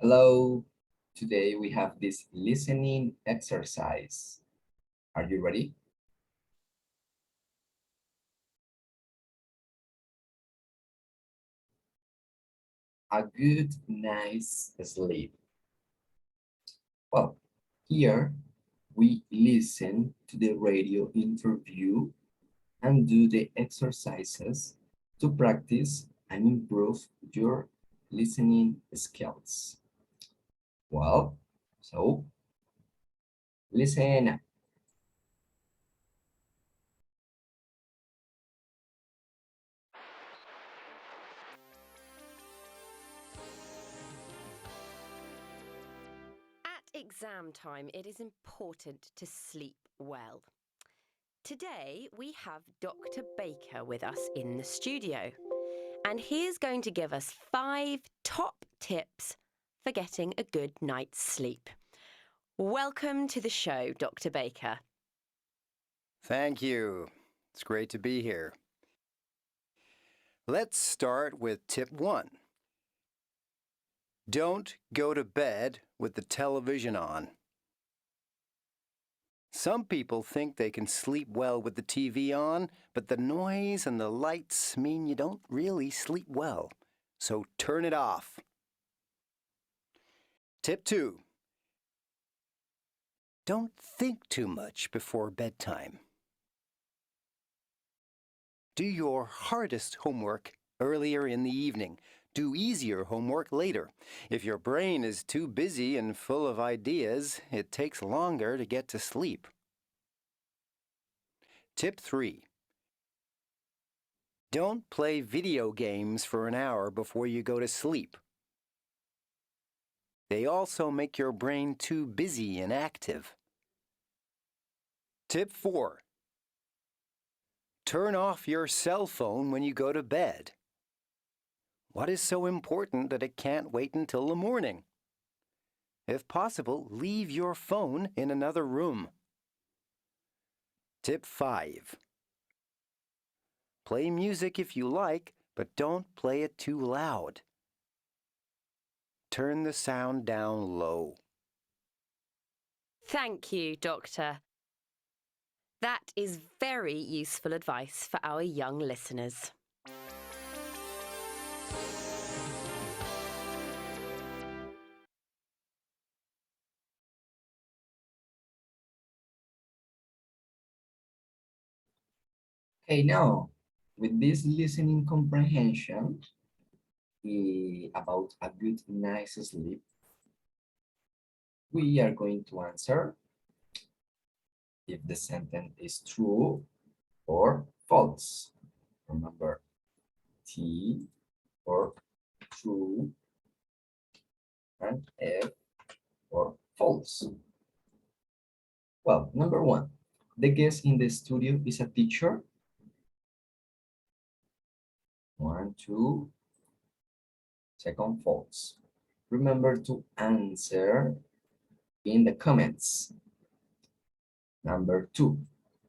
Hello, today we have this listening exercise. Are you ready? A good night's sleep. Well, here we listen to the radio interview and do the exercises to practice and improve your listening skills. Well, so listen. At exam time, it is important to sleep well. Today, we have Dr. Baker with us in the studio, and he is going to give us 5 top tips for getting a good night's sleep. Welcome to the show, Dr. Baker. Thank you. It's great to be here. Let's start with tip 1. Don't go to bed with the television on. Some people think they can sleep well with the TV on, but the noise and the lights mean you don't really sleep well. So turn it off. Tip 2. Don't think too much before bedtime. Do your hardest homework earlier in the evening. Do easier homework later. If your brain is too busy and full of ideas, it takes longer to get to sleep. Tip 3. Don't play video games for an hour before you go to sleep. They also make your brain too busy and active. Tip 4. Turn off your cell phone when you go to bed. What is so important that it can't wait until the morning? If possible, leave your phone in another room. Tip 5. Play music if you like, but don't play it too loud. Turn the sound down low. Thank you, Doctor. That is very useful advice for our young listeners. Okay, now with this listening comprehension about a good night's sleep, we are going to answer if the sentence is true or false. Remember, T or true and F or false. Well, number 1, the guest in the studio is a teacher. 1, 2. Second, false. Remember to answer in the comments. Number 2,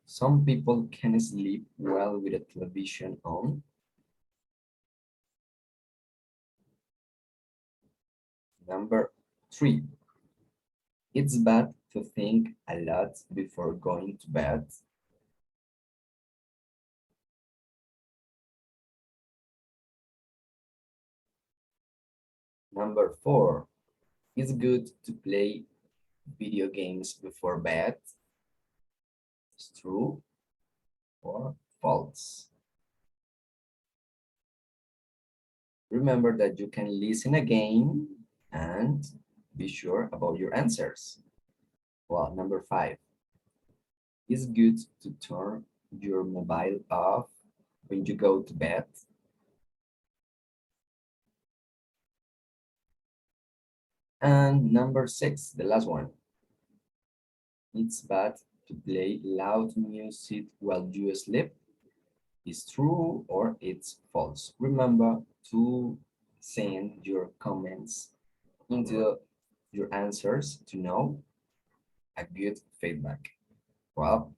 some people can sleep well with a television on. Number 3, it's bad to think a lot before going to bed. Number 4, it's good to play video games before bed. It's true or false. Remember that you can listen again and be sure about your answers. Well, number 5, it's good to turn your mobile off when you go to bed. And number 6, the last one, it's bad to play loud music while you sleep. Is true or it's false. Remember to send your comments into your answers to know a good feedback. Well,